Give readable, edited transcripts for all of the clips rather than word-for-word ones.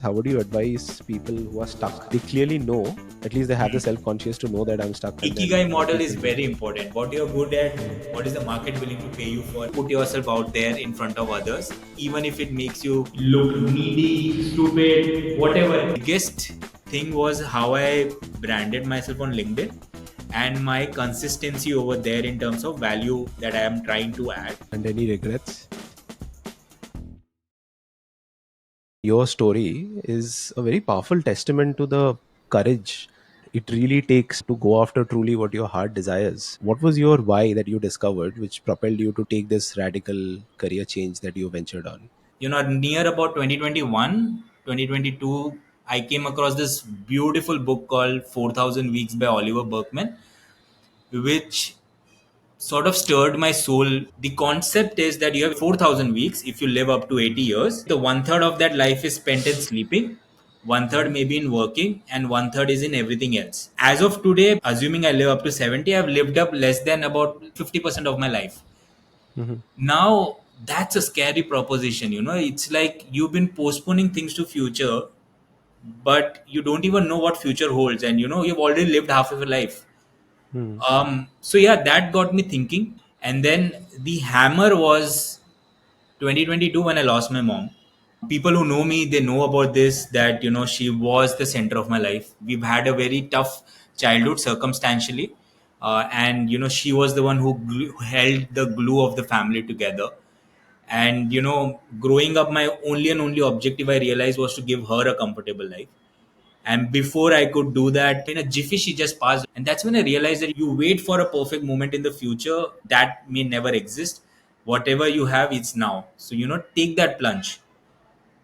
How would you advise people who are stuck? They clearly know, at least they have the self-conscious to know that I'm stuck, and then Ikigai what model is people do. very important. What you're good at, what is the market willing to pay you for? Put yourself out there in front of others, even if it makes you look needy, stupid, whatever. Biggest thing was how I branded myself on LinkedIn and my consistency over there in terms of value that I am trying to add. And any regrets? Your story is a very powerful testament to the courage it really takes to go after truly what your heart desires. What was your why that you discovered which propelled you to take this radical career change that you ventured on? Near about 2021, 2022, I came across this beautiful book called 4000 Weeks by Oliver Berkman, which sort of stirred my soul. The concept is that you have 4000 weeks if you live up to 80 years. The one third of that life is spent in sleeping, one third maybe in working, and one third is in everything else. As of today, assuming I live up to 70, I've lived up less than about 50% of my life. Mhm. Now, that's a scary proposition. It's like you've been postponing things to future, but you don't even know what future holds, and you've already lived half of your life. Hmm. So yeah, that got me thinking. And then the hammer was 2022 when I lost my mom. People who know me, they know about this, that she was the center of my life. We've had a very tough childhood circumstantially, and she was the one who held the glue of the family together. And growing up, my only and only objective, I realized, was to give her a comfortable life. And before I could do that, in a jiffy, she just passed. And that's when I realized that you wait for a perfect moment in the future, that may never exist. Whatever you have, it's now. So, take that plunge,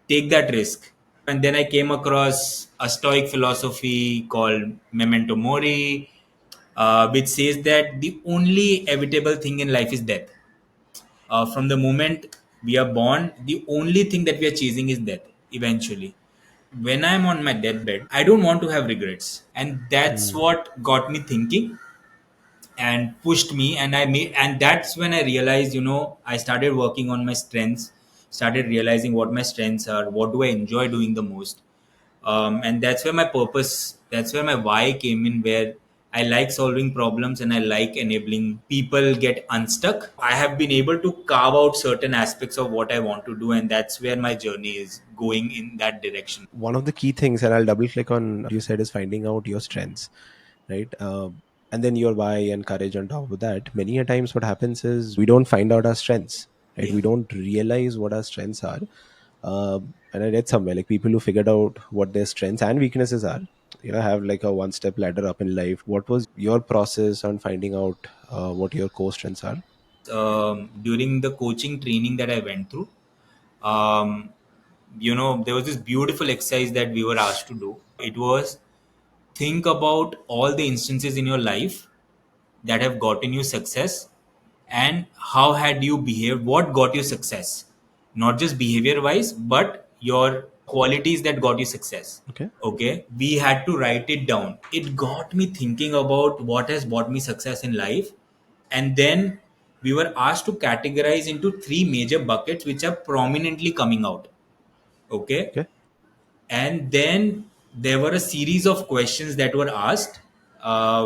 take that risk. And then I came across a Stoic philosophy called Memento Mori, which says that the only evitable thing in life is death. From the moment we are born, the only thing that we are chasing is death eventually. When I'm on my deathbed, I don't want to have regrets. And that's Hmm. what got me thinking and pushed me. And that's when I realized, I started working on my strengths, started realizing what my strengths are, what do I enjoy doing the most. And that's where my purpose, that's where my why came in, where I like solving problems and I like enabling people get unstuck. I have been able to carve out certain aspects of what I want to do, and that's where my journey is going, in that direction. One of the key things, and I'll double click on what you said, is finding out your strengths, right? And then your why and courage on top of that. Many a times what happens is we don't find out our strengths, right? Yeah. We don't realize what our strengths are. And I read somewhere like people who figured out what their strengths and weaknesses are, have like a one step ladder up in life. What was your process on finding out what your core strengths are? During the coaching training that I went through, um, there was this beautiful exercise that we were asked to do. It was, think about all the instances in your life that have gotten you success, and how had you behaved, what got you success, not just behavior wise, but your qualities that got you success. Okay. Okay, we had to write it down. It got me thinking about what has brought me success in life. And then we were asked to categorize into three major buckets which are prominently coming out. Okay. Okay. And then there were a series of questions that were asked,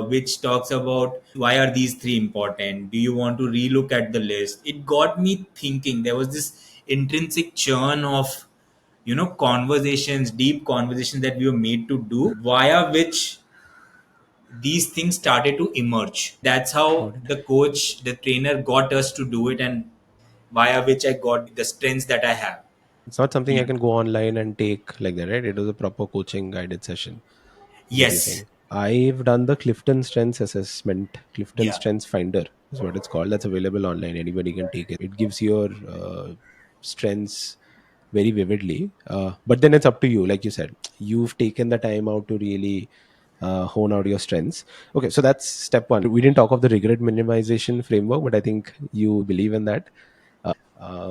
which talks about why are these three important, do you want to relook at the list. It got me thinking. There was this intrinsic churn of conversations, deep conversations that we were made to do, via which these things started to emerge. That's how Got it. the coach, the trainer, got us to do it, and via which I got the strengths that I have. It's not something I Yeah. can go online and take like that, right? It was a proper coaching guided session, is what you're Yes. saying. I've done the Clifton Strengths Assessment, Clifton Yeah. Strengths Finder is what it's called. That's available online. Anybody can take it. It gives your strengths very vividly. But then it's up to you. Like you said, you've taken the time out to really hone out your strengths. Okay, so that's step one. We didn't talk of the regret minimization framework, but I think you believe in that.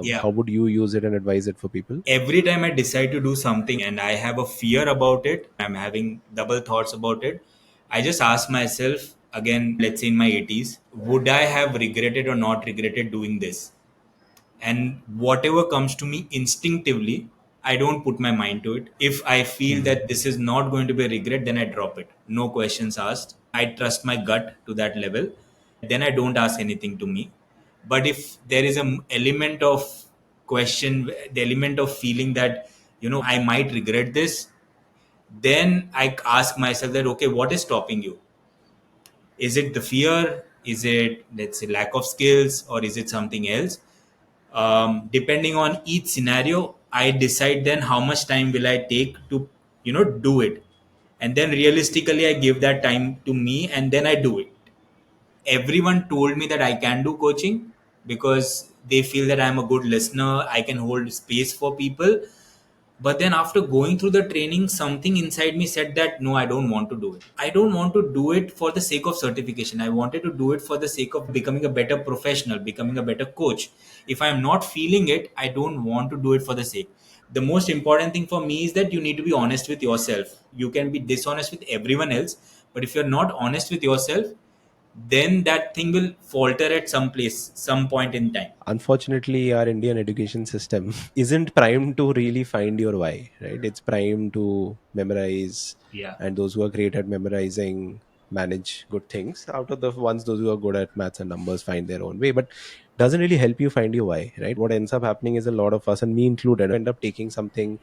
Yeah. How would you use it and advise it for people? Every time I decide to do something and I have a fear about it, I'm having double thoughts about it, I just ask myself again, let's say in my 80s, would I have regretted or not regretted doing this? And whatever comes to me instinctively, I don't put my mind to it. If I feel that this is not going to be a regret, then I drop it. No questions asked. I trust my gut to that level. Then I don't ask anything to me. But if there is an element of question, the element of feeling that, I might regret this, then I ask myself that, okay, what is stopping you? Is it the fear? Is it, let's say, lack of skills? Or is it something else? Depending on each scenario, I decide then how much time will I take to do it. And then realistically I give that time to me, and then I do it. Everyone told me that I can do coaching because they feel that I'm a good listener, I can hold space for people. But then after going through the training, something inside me said that no, I don't want to do it. I don't want to do it for the sake of certification. I wanted to do it for the sake of becoming a better professional, becoming a better coach. If I'm not feeling it, I don't want to do it for the sake. The most important thing for me is that you need to be honest with yourself. You can be dishonest with everyone else, but if you're not honest with yourself, then that thing will falter at some place, some point in time. Unfortunately, our Indian education system isn't primed to really find your why, right? It's primed to memorize, Yeah. and those who are great at memorizing manage good things. Out of the ones, those who are good at maths and numbers find their own way, but doesn't really help you find your why, right? What ends up happening is a lot of us, and me included, end up taking something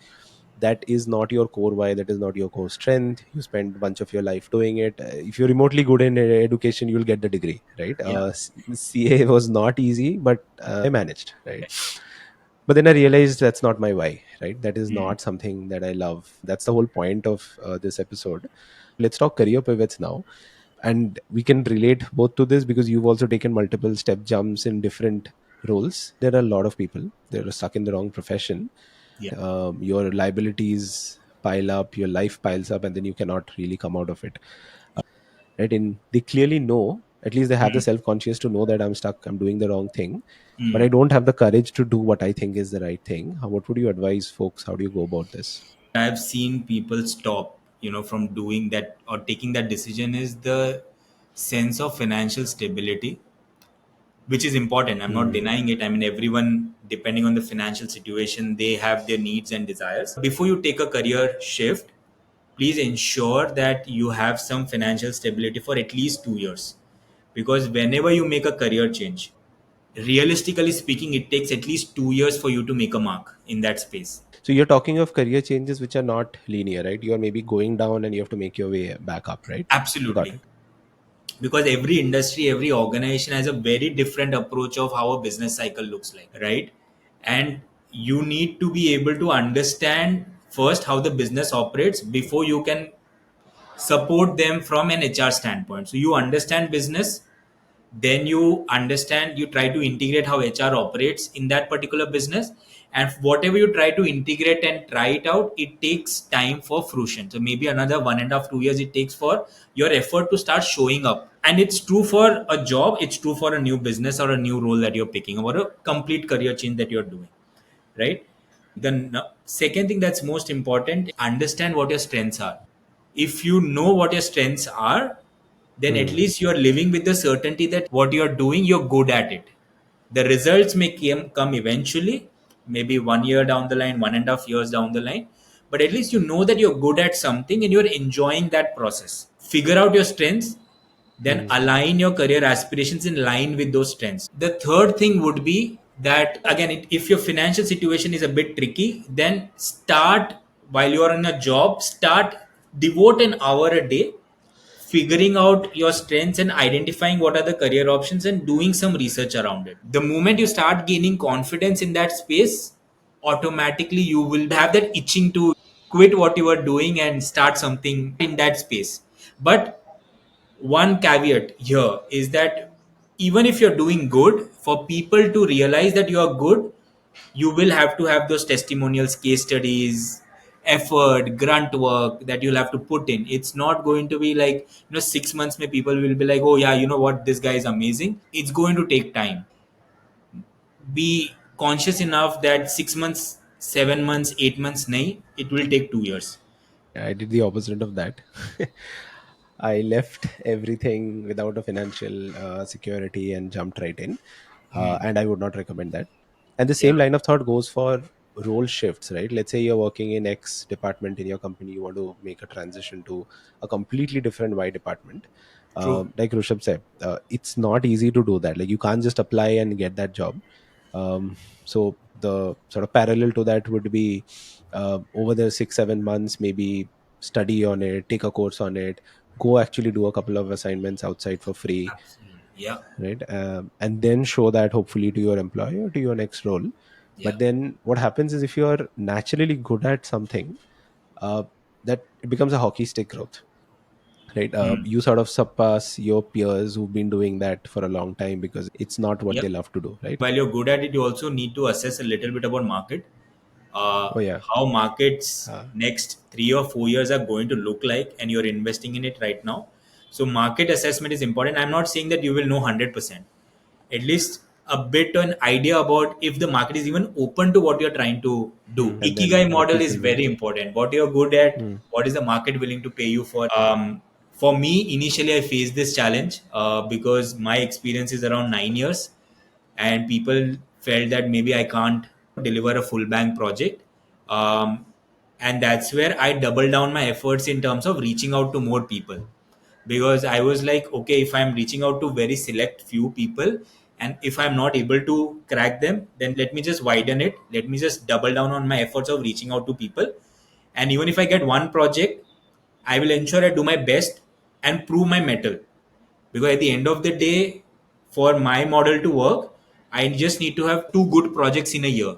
that is not your core why, that is not your core strength. You spend a bunch of your life doing it. If you're remotely good in education, you'll get the degree, right? Yeah. CA was not easy, but I managed, right? But then I realized that's not my why, right? That is Mm. not something that I love. That's the whole point of this episode. Let's talk career pivots now, and we can relate both to this because you've also taken multiple step jumps in different roles. There are a lot of people that are stuck in the wrong profession. Yeah. Your liabilities pile up, your life piles up, and then you cannot really come out of it, right? And they clearly know, at least they have the Mm. self conscious to know that I'm stuck, I'm doing the wrong thing, but I Mm. don't have the courage to do what I think is the right thing. What would you advise folks? How do you go about this? I've seen people stop, from doing that or taking that decision is the sense of financial stability, which is important. I'm not Hmm. denying it. I mean, everyone, depending on the financial situation, they have their needs and desires. Before you take a career shift, please ensure that you have some financial stability for at least 2 years. Because whenever you make a career change, realistically speaking, it takes at least 2 years for you to make a mark in that space. So you're talking of career changes which are not linear, right? You're maybe going down and you have to make your way back up, right? Got Absolutely. it. Because every industry, every organization has a very different approach of how a business cycle looks like, right? And you need to be able to understand first how the business operates before you can support them from an HR standpoint. So you understand business, then you understand, you try to integrate how HR operates in that particular business, and whatever you try to integrate and try it out, it takes time for fruition. So maybe another 1.5 2 years it takes for your effort to start showing up. And it's true for a job, it's true for a new business or a new role that you're picking or a complete career change that you're doing, right? The second thing that's most important, understand what your strengths are. If you know what your strengths are, then at Hmm. least you are living with the certainty that what you're doing, you're good at it. The results may come eventually, maybe 1 year down the line, 1.5 years down the line, but at least you know that you're good at something and you're enjoying that process. Figure out your strengths, then Hmm. align your career aspirations in line with those strengths. The third thing would be that, again, if your financial situation is a bit tricky, then start, while you're in a job, start, devote an hour a day figuring out your strengths and identifying what are the career options and doing some research around it. The moment you start gaining confidence in that space, automatically you will have that itching to quit what you are doing and start something in that space. But one caveat here is that even if you're doing good, for people to realize that you are good, you will have to have those testimonials, case studies, effort, grunt work that you'll have to put in. It's not going to be like, 6 months may people will be like, oh yeah, you know what, this guy is amazing. It's going to take time. Be conscious enough that 6 months, 7 months, 8 months, nahi, it will take 2 years. I did the opposite of that. I left everything without a financial security and jumped right in. And I would not recommend that. And the Yeah. same line of thought goes for role shifts, right? Let's say you're working in X department in your company, you want to make a transition to a completely different Y department. True. Like Rushabh said, it's not easy to do that. Like you can't just apply and get that job. So the sort of parallel to that would be, over the 6 7 months, maybe study on it, take a course on it, go actually do a couple of assignments outside for free, Absolutely. Yeah. right? And then show that hopefully to your employer, to your next role. Yeah. But then what happens is, if you are naturally good at something, uh, that it becomes a hockey stick growth, right? Hmm. You sort of surpass your peers who've been doing that for a long time because it's not what they Yep. love to do, right? While you're good at it, you also need to assess a little bit about market, Oh yeah. how markets uh, next 3 or 4 years are going to look like, and you're investing in it right now. So market assessment is important. I'm not saying that you will know 100%, at least a bit an idea about if the market is even open to what you're trying to do. and Ikigai then what model is people will very do. important. What you're good at, Hmm. what is the market willing to pay you for. For me, initially I faced this challenge because my experience is around 9 years, and people felt that maybe I can't deliver a full bank project. Um, and that's where I doubled down my efforts in terms of reaching out to more people, because I was like, okay, if I'm reaching out to very select few people, and if I'm not able to crack them, then let me just widen it. Let me just double down on my efforts of reaching out to people. And even if I get one project, I will ensure I do my best and prove my metal. Because at the end of the day, for my model to work, I just need to have two good projects in a year,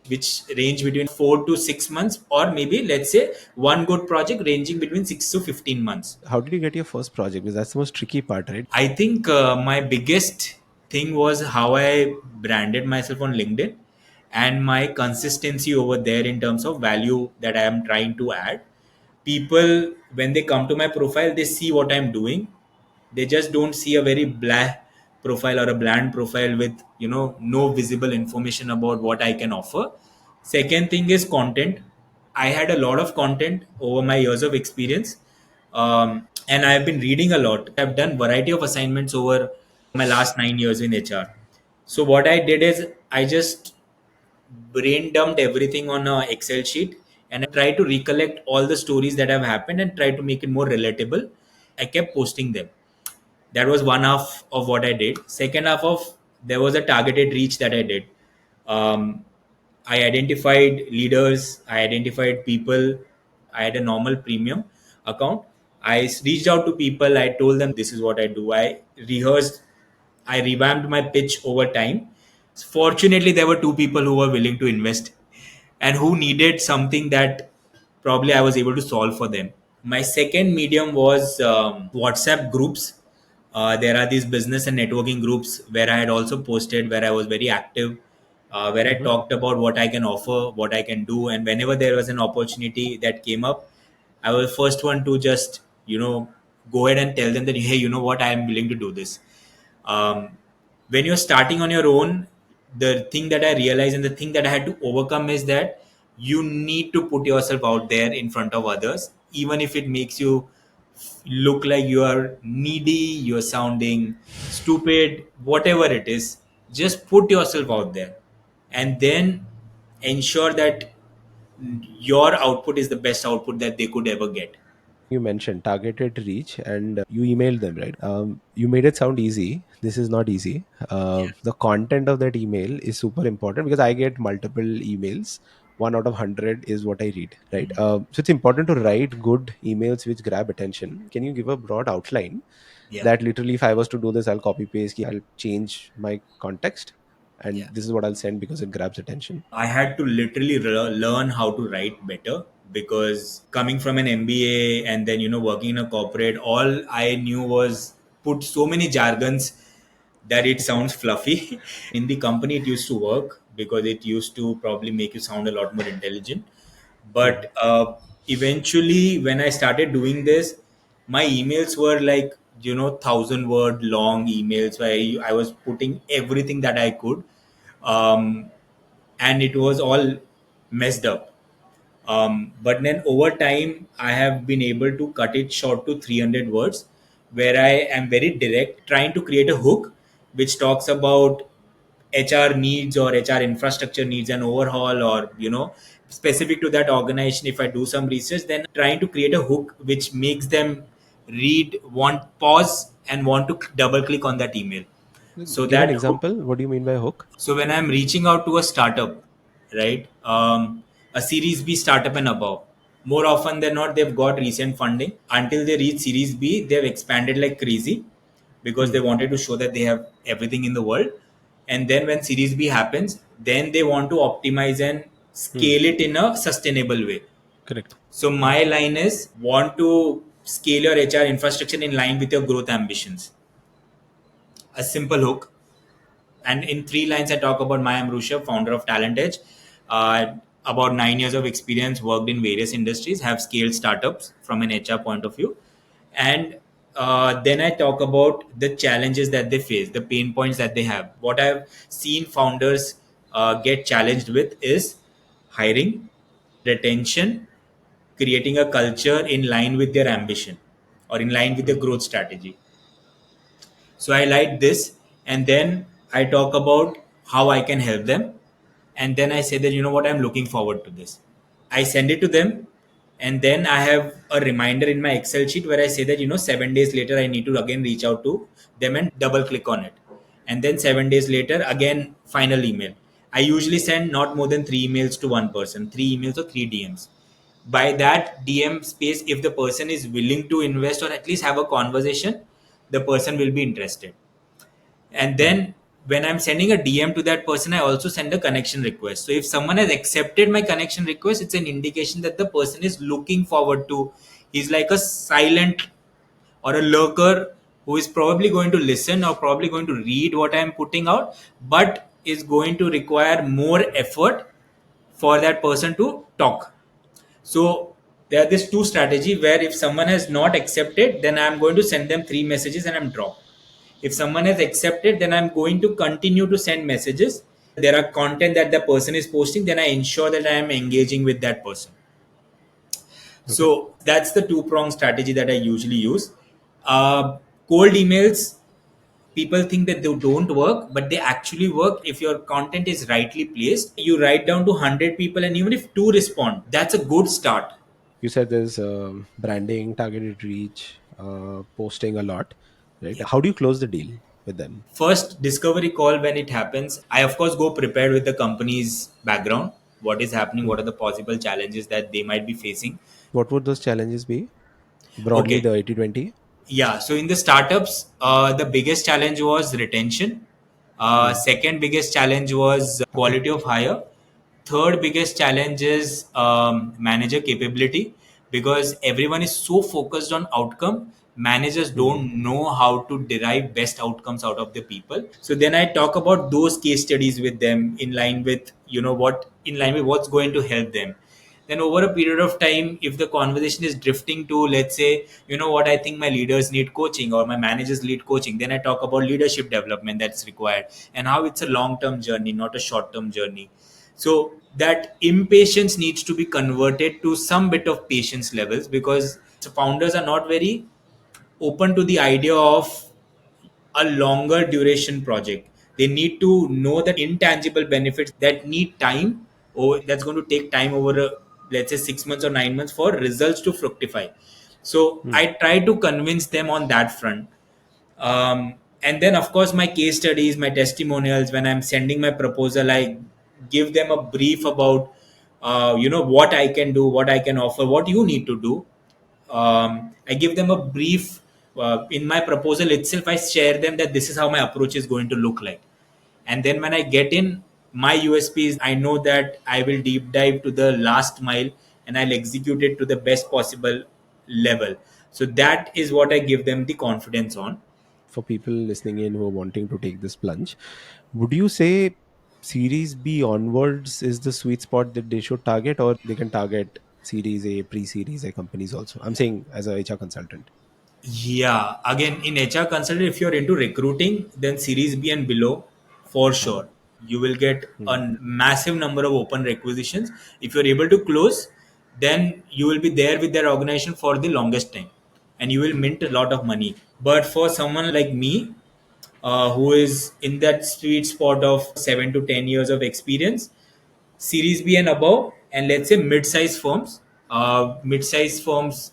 which range between 4 to 6 months, or maybe let's say one good project ranging between 6 to 15 months. How did you get your first project? Because that's the most tricky part, right? I think my biggest thing was how I branded myself on LinkedIn and my consistency over there in terms of value that I am trying to add. People, when they come to my profile, they see what I'm doing. They just don't see a very blah profile or a bland profile with, no visible information about what I can offer. Second thing is content. I had a lot of content over my years of experience, and I've been reading a lot. I've done variety of assignments over my last 9 years in HR. So what I did is I just brain dumped everything on a Excel sheet, and I tried to recollect all the stories that have happened and try to make it more relatable. I kept posting them. That was one half of what I did. Second half of, there was a targeted reach that I did. um, I identified leaders, I identified people. I had a normal premium account. Reached out to people, I told them this is what I do. I rehearsed, I revamped my pitch over time. Fortunately, there were two people who were willing to invest and who needed something that probably I was able to solve for them. My second medium was WhatsApp groups. There are these business and networking groups where I had also posted, where I was very active, where I Hmm. talked about what I can offer, what I can do, and whenever there was an opportunity that came up, I was the first one to just go ahead and tell them that, hey, you know what, I am willing to do this. um, when you're starting on your own, the thing that I realized and the thing that I had to overcome is that you need to put yourself out there in front of others, even if it makes you look like you are needy, you're sounding stupid, whatever it is. Just put yourself out there, and then ensure that your output is the best output that they could ever get. You mentioned targeted reach, and you emailed them, right? You made it sound easy. This is not easy. Yeah, The content of that email is super important because I get multiple emails. One out of 100 is what I read, right? So it's important to write good emails which grab attention. Can you give a broad outline yeah, that literally, if I was to do this, I'll copy paste, I'll change my context, and yeah. this is what I'll send because it grabs attention? I had to literally learn how to write better, because coming from an MBA and then working in a corporate, all I knew was put so many jargons that it sounds fluffy. In the company, it used to work because it used to probably make you sound a lot more intelligent. Hmm. But eventually, when I started doing this, my emails were like 1,000 word long emails where I was putting everything that I could. Um, and it was all messed up. But then over time, I have been able to cut it short to 300 words, where I am very direct, trying to create a hook which talks about HR needs or HR infrastructure needs an overhaul, or specific to that organization, if I do some research, then I'm trying to create a hook which makes them read, want pause, and want to double click on that email. So Give an that hook. example. What do you mean by hook? So when I'm reaching out to a startup, right, a Series B startup and above, more often than not, they've got recent funding. Until they reach Series B, they've expanded like crazy because Hmm. they wanted to show that they have everything in the world. And then when Series B happens, then they want to optimize and Hmm. scale it in a sustainable way. Correct. So my line is, want to scale your HR infrastructure in line with your growth ambitions. A simple hook. And in 3 lines, I talk about my, I'm Rushabh, founder of Talent Edge. About 9 years of experience, worked in various industries, have scaled startups from an HR point of view. And then I talk about the challenges that they face, the pain points that they have. What I've seen founders get challenged with is hiring, retention, creating a culture in line with their ambition or in line with the Hmm. growth strategy. So I like this, and then I talk about how I can help them, and then I say that, what, I'm looking forward to this. I send it to them, and then I have a reminder in my Excel sheet where I say that, 7 days later I need to again reach out to them and double click on it, and then 7 days later again final email. I usually send not more than 3 emails to one person, 3 emails or 3 DMs. By that DM space, if the person is willing to invest or at least have a conversation, the person will be interested. And Hmm. then when I'm sending a DM to that person, I also send a connection request. So if someone has accepted my connection request, it's an indication that the person is looking forward to. He's like a silent or a lurker who is probably going to listen or probably going to read what I'm putting out, but is going to require more effort for that person to talk. So there are this two strategy where if someone has not accepted, then I'm going to send them 3 messages and I'm drop. If someone has accepted, then I'm going to continue to send messages. There are content that the person is posting, then I ensure that I am engaging with that person. Okay. So that's the two-pronged strategy that I usually use. Cold emails, people think that they don't work, but they actually work if your content is rightly placed. You write down to 100 people, and even if two respond, that's a good start. You said there's branding, targeted reach, posting a lot, right? How do you close the deal with them? First discovery call, when it happens, I of course go prepared with the company's background, what is happening, Hmm. what are the possible challenges that they might be facing. What would those challenges be? Broadly, Okay. the 80/20. Yeah, so in the startups, the biggest challenge was retention. Hmm. Second biggest challenge was quality of hire. Third biggest challenge is manager capability, because everyone is so focused on outcome. Managers Hmm. don't know how to derive best outcomes out of the people. So then I talk about those case studies with them in line with what's going to help them. Then over a period of time, if the conversation is drifting to, let's say, what, I think my leaders need coaching or my managers need coaching, then I talk about leadership development that's required and how it's a long term journey, not a short term journey. So that impatience needs to be converted to some bit of patience levels, because founders are not very open to the idea of a longer duration project. They need to know that intangible benefits that need time, or that's going to take time over let's say 6 months or 9 months for results to fructify. So Hmm. I try to convince them on that front. And then of course my case studies, my testimonials, when I'm sending my proposal, I give them a brief about what I can do, what I can offer, what you need to do. I give them a brief in my proposal itself. I share them that this is how my approach is going to look like, and then when I get in my USPs, I know that I will deep dive to the last mile and I'll execute it to the best possible level. So that is what I give them the confidence on. For people listening in who are wanting to take this plunge, would you say Series B onwards is the sweet spot that they should target, or they can target Series A, pre-Series A companies also? I'm saying as a HR consultant. Yeah, again, in HR consultant, if you're into recruiting, then Series B and below, for sure, you will get Hmm. a massive number of open requisitions. If you're able to close, then you will be there with their organization for the longest time, and you will mint a lot of money. But for someone like me, who is in that sweet spot of 7 to 10 years of experience, Series B and above, and let's say mid-sized firms. Mid-sized firms,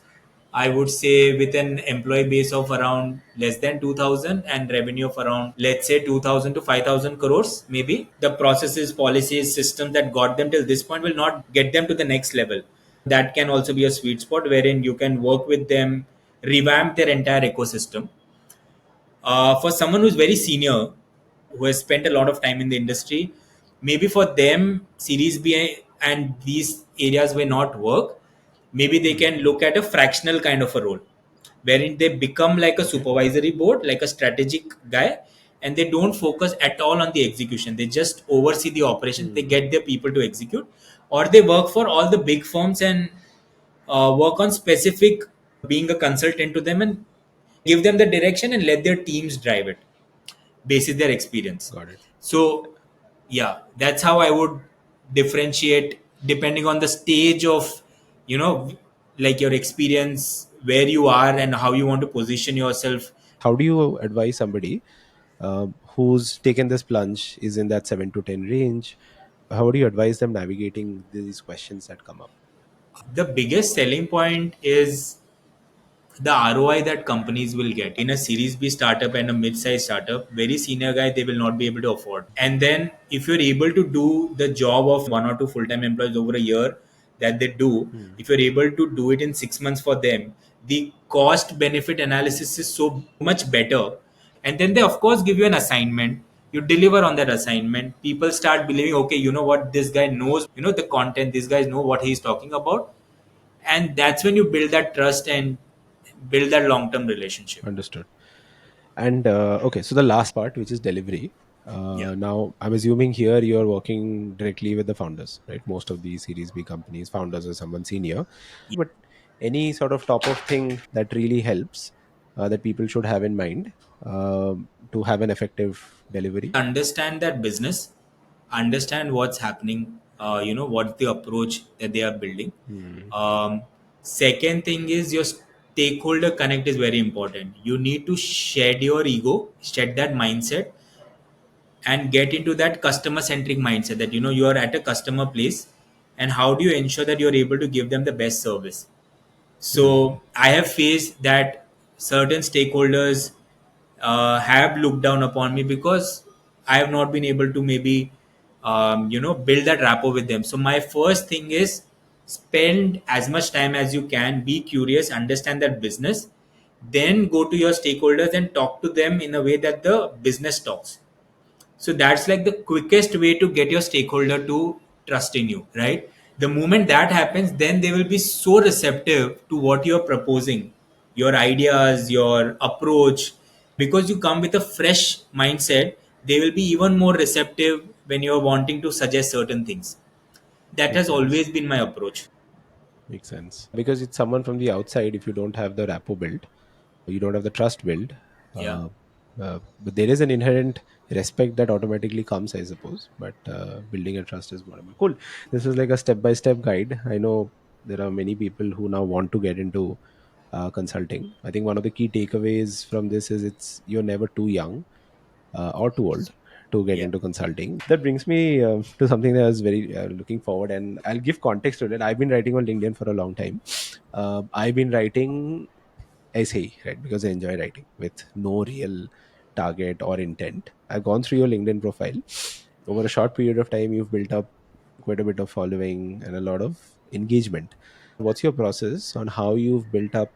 I would say, with an employee base of around less than 2,000 and revenue of around, let's say, 2,000 to 5,000 crores, maybe. The processes, policies, systems that got them till this point will not get them to the next level. That can also be a sweet spot wherein you can work with them, revamp their entire ecosystem. For someone who's very senior, who has spent a lot of time in the industry, maybe for them Series B and these areas may not work. Maybe they can look at a fractional kind of a role wherein they become like a Okay. supervisory board, like a strategic guy, and they don't focus at all on the execution. They just oversee the operations, they Hmm. get their people to execute, or they work for all the big firms and work on specific, being a consultant to them, and give them the direction and let their teams drive it basis their experience. Got it. So yeah, that's how I would differentiate depending on the stage of, you know, like your experience, where you are and how you want to position yourself. How do you advise somebody who's taken this plunge, is in that 7 to 10 range? How do you advise them navigating these questions that come up? The biggest selling point is the ROI that companies will get in a Series B startup and a mid-sized startup. Very senior guy, they will not be able to afford. And then if you're able to do the job of one or two full-time employees over a year that they do, Hmm. if you're able to do it in 6 months for them, the cost benefit analysis is so much better. And then they of course give you an assignment. You deliver on that assignment. People start believing, okay, you know what, this guy knows, the content, these guys know what he's talking about. And that's when you build that trust and build that long-term relationship. Understood. And okay, so the last part, which is delivery. Yeah. Now, I'm assuming here you're working directly with the founders, right? Most of these Series B companies, founders or someone senior. But any sort of top of thing that really helps, that people should have in mind, to have an effective delivery? Understand that business, understand what's happening, what's the approach that they are building. Hmm. Second thing is your stakeholder connect is very important. You need to shed your ego, shed that mindset, and get into that customer centric mindset that you are at a customer place, and how do you ensure that you're able to give them the best service. Hmm. So I have faced that certain stakeholders have looked down upon me because I have not been able to maybe build that rapport with them. So my first thing is spend as much time as you can, be curious, understand that business, then go to your stakeholders and talk to them in a way that the business talks. So that's like the quickest way to get your stakeholder to trust in you, right? The moment that happens, then they will be so receptive to what you're proposing, your ideas, your approach. Because you come with a fresh mindset, they will be even more receptive when you're wanting to suggest certain things. That Makes has always sense. been my approach. Makes sense. Because it's someone from the outside, if you don't have the rapport built, you don't have the trust built, Yeah. uh, but there is an inherent respect that automatically comes, I suppose. But building a trust is more. Cool. This is like a step by step guide. I know there are many people who now want to get into consulting. I think one of the key takeaways from this is it's you're never too young or too old to get Yeah. into consulting. That brings me to something that I was very looking forward, and I'll give context to it. I've been writing on LinkedIn for a long time. I've been writing essay, right? Because I enjoy writing with no real target or intent. I've gone through your LinkedIn profile. Over a short period of time, you've built up quite a bit of following and a lot of engagement. What's your process on how you've built up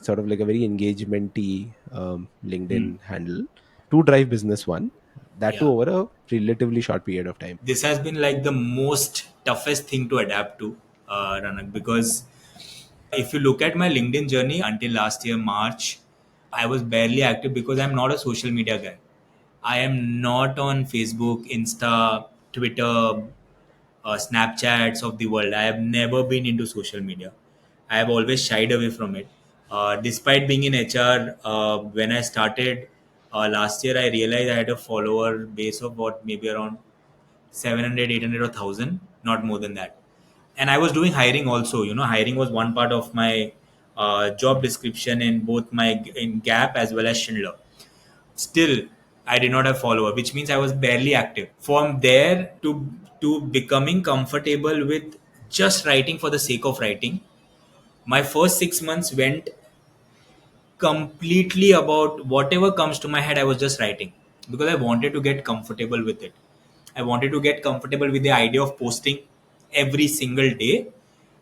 sort of like a very engagementy Hmm. LinkedIn handle to drive business one, that too Yeah. over a relatively short period of time? This has been like the most toughest thing to adapt to, Ranak, because if you look at my LinkedIn journey until last year, March, I was barely active because I'm not a social media guy. I am not on Facebook, Insta, Twitter, Snapchats of the world. I have never been into social media. I have always shied away from it. Despite being in HR, when I started last year, I realized I had a follower base of what, maybe around 700, 800, or 1000, not more than that. And I was doing hiring also. Hiring was one part of my job description in both my in Gap as well as Schindler. Still, I did not have follower, which means I was barely active. From there to becoming comfortable with just writing for the sake of writing, my first 6 months went completely about whatever comes to my head. I was just writing because I wanted to get comfortable with it. I wanted to get comfortable with the idea of posting every single day,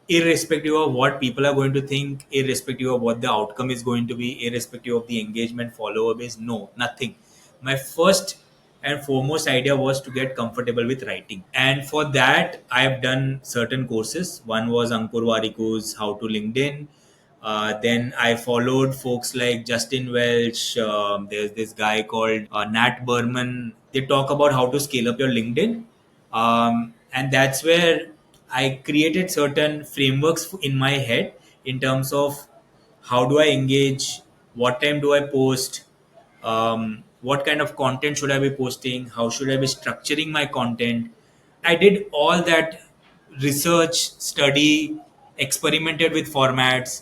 irrespective of what people are going to think, irrespective of what the outcome is going to be, irrespective of the engagement, follower base. No, nothing. My first and foremost idea was to get comfortable with writing. And for that, I have done certain courses. One was Ankur Wariku's How to LinkedIn. Then I followed folks like Justin Welch. There's this guy called Nat Berman. They talk about how to scale up your LinkedIn. And that's where I created certain frameworks in my head in terms of how do I engage, what time do I post, what kind of content should I be posting, how should I be structuring my content. I did all that research, study, experimented with formats.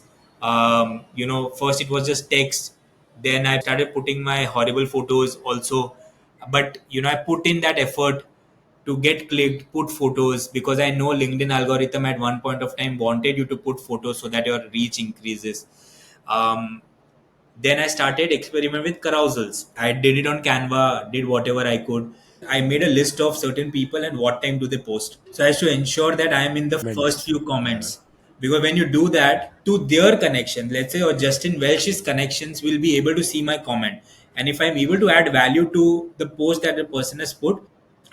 First it was just text, then I started putting my horrible photos also. But I put in that effort to get clicked, put photos, because I know LinkedIn algorithm at one point of time wanted you to put photos so that your reach increases. Um, then I started experiment with carousels. I did it on Canva, did whatever I could. I made a list of certain people and what time do they post. So as to ensure that I am in the first Comments. few Yeah. comments. Because when you do that to their connection, let's say, or Justin Welch's connections will be able to see my comment. And if I'm able to add value to the post that the person has put,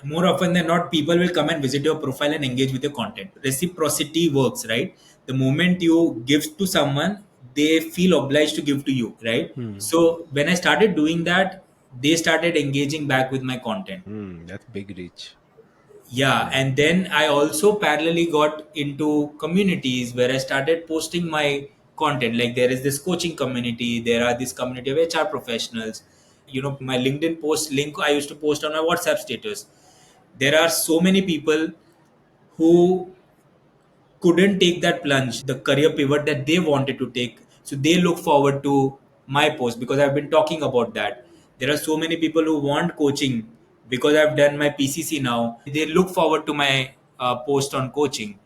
more often than not, people will come and visit your profile and engage with your content. Reciprocity works, right? The moment you give to someone, they feel obliged to give to you, right? Hmm. So when I started doing that, they started engaging back with my content. Hmm. That's big reach. Yeah, Yeah. and then I also parallelly got into communities where I started posting my content. Like there is this coaching community, there are this community of HR professionals. My LinkedIn post link I used to post on my WhatsApp status. There are so many people who couldn't take that plunge, the career pivot that they wanted to take. So they look forward to my post because I've been talking about that. There are so many people who want coaching because I've done my PCC now. They look forward to my post on coaching.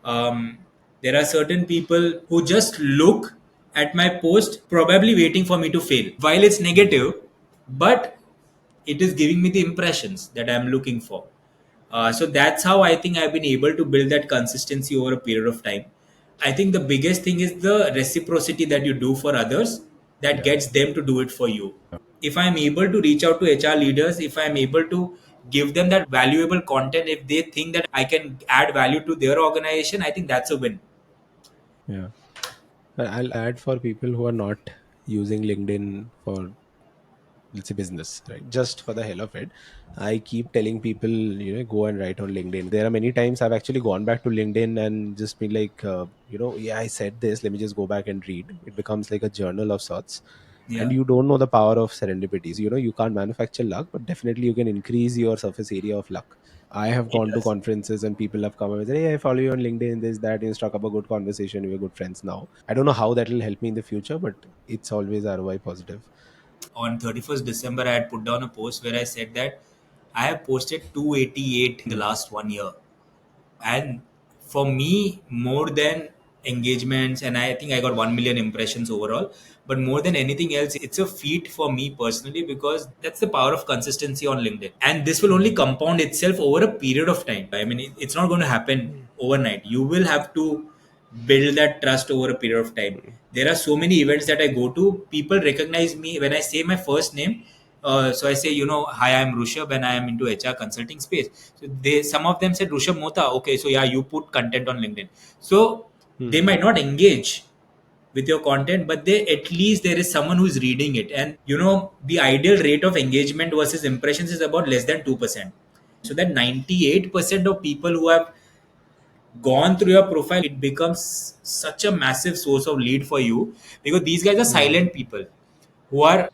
There are certain people who just look at my post, probably waiting for me to fail. While it's Hmm. negative, but it is giving me the impressions that I'm looking for. So that's how I think I've been able to build that consistency over a period of time. I think the biggest thing is the reciprocity that you do for others that Yeah. gets them to do it for you. If I'm able to reach out to HR leaders, if I'm able to give them that valuable content, if they think that I can add value to their organization, I think that's a win. Yeah. And I'll add for people who are not using LinkedIn for, let's say, business, right? Just for the hell of it, I keep telling people, go and write on LinkedIn. There are many times I've actually gone back to LinkedIn and just been like, yeah, I said this. Let me just go back and read. It becomes like a journal of sorts. And Yeah. you don't know the power of serendipity. So, you can't manufacture luck, but definitely you can increase your surface area of luck. I have It gone to does. conferences and people have come and said, "Hey, I follow you on LinkedIn, this, that, struck up a good conversation. We're good friends now." I don't know how that will help me in the future, but it's always ROI positive. On 31st December, I had put down a post where I said that I have posted 288 in the Hmm. last 1 year. And for me, more than engagements, and I think I got 1 million impressions overall, but more than anything else, it's a feat for me personally because that's the power of consistency on LinkedIn. And this will only Hmm. compound itself over a period of time. I mean, it's not going to happen Hmm. overnight. You will have to build that trust over a period of time. Hmm. There are so many events that I go to, people recognize me when I say my first name. So I say, hi, I'm Rushabh and I am into HR consulting space. So some of them said Rushabh Mota. Okay, so yeah, you put content on LinkedIn. So they Hmm. might not engage with your content, but they at least there is someone who is reading it. And the ideal rate of engagement versus impressions is about less than 2%. So that 98% of people who have gone through your profile, it becomes such a massive source of lead for you because these guys are Hmm. silent people who are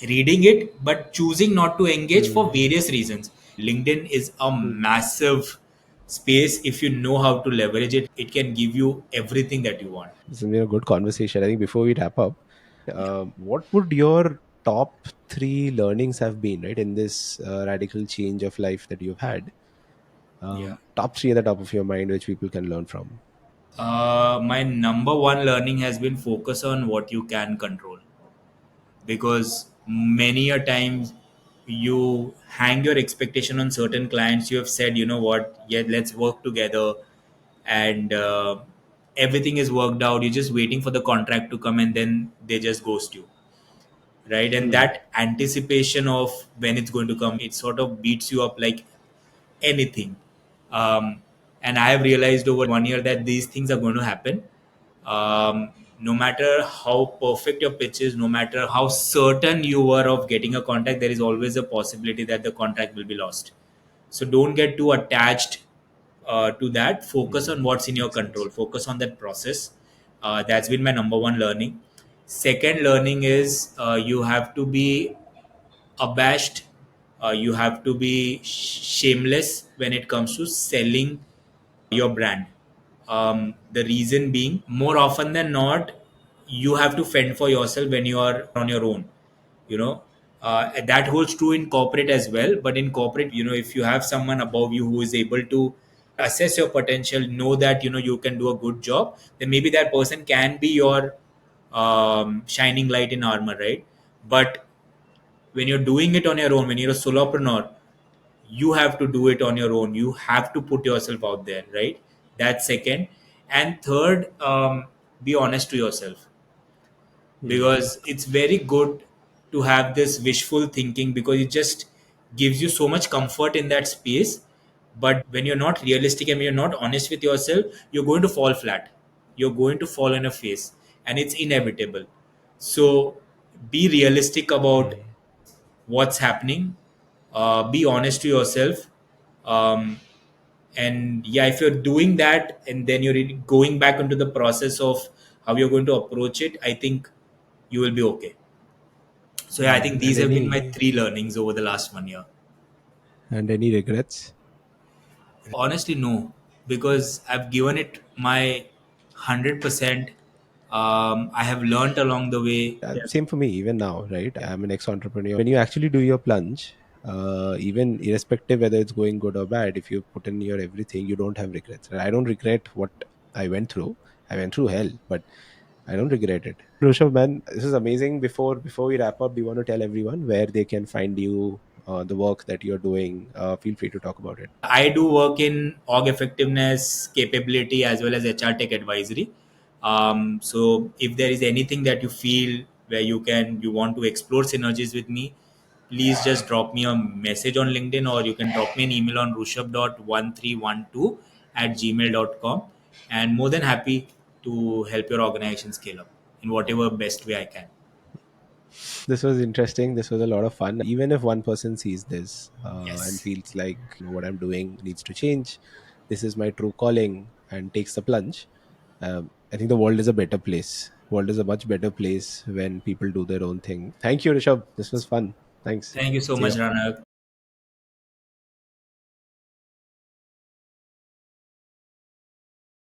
reading it but choosing not to engage for Hmm. various reasons. LinkedIn is a Hmm. massive space. If you know how to leverage it, it can give you everything that you want. This has been a good conversation. I think before we wrap up, Yeah. what would your top three learnings have been, right, in this radical change of life that you've had? Yeah. Top three at the top of your mind which people can learn from. My number one learning has been focus on what you can control, because many a times you hang your expectation on certain clients. You have said, you know what, yeah, let's work together, and everything is worked out. You're just waiting for the contract to come, and then they just ghost you, right? And Hmm. that anticipation of when it's going to come, it sort of beats you up like anything. um, and I have realized over 1 year that these things are going to happen. No matter how perfect your pitch is, no matter how certain you were of getting a contract, there is always a possibility that the contract will be lost. So don't get too attached to that. Focus on what's in your Makes control. sense. Focus on that process. That's been my number one learning. Second learning is you have to be abashed. You have to be shameless when it comes to selling your brand. The reason being, more often than not, you have to fend for yourself when you are on your own. You know, that holds true in corporate as well. But in corporate, if you have someone above you who is able to assess your potential, know that you can do a good job, then maybe that person can be your shining light in armor, right? But when you're doing it on your own, when you're a solopreneur, you have to do it on your own. You have to put yourself out there, right? That's second. And third, be honest to yourself, Hmm. because it's very good to have this wishful thinking, because it just gives you so much comfort in that space. But when you're not realistic and when you're not honest with yourself, you're going to fall flat. You're going to fall on your face, and it's inevitable. So be realistic about Hmm. what's happening. Be honest to yourself. um, and yeah, if you're doing that and then you're going back into the process of how you're going to approach it, I think you will be okay. So yeah, I think And these have been my three learnings over the last 1 year. any regrets? Honestly, no, because I've given it my 100%. I have learned along the way. Same for me, even now, right? I'm an ex-entrepreneur. When you actually do your plunge, even irrespective whether it's going good or bad, if you put in your everything, you don't have regrets. I don't regret what I went through. I went through hell, but I don't regret it. Rushabh, man, this is amazing. Before we wrap up, do you want to tell everyone where they can find you, the work that you're doing? Feel free to talk about it. I do work in org effectiveness, capability, as well as HR tech advisory. So if there is anything that you feel where you want to explore synergies with me, please just drop me a message on LinkedIn, or you can drop me an email on rushabh.1312@gmail.com, and more than happy to help your organization scale up in whatever best way I can. This was interesting. This was a lot of fun. Even if one person sees this and Yes. feels like what I'm doing needs to change, this is my true calling, and takes the plunge, I think the world is a better place. World is a much better place when people do their own thing. Thank you, Rishabh. This was fun. Thanks. Thank you so See much, ya. Rana.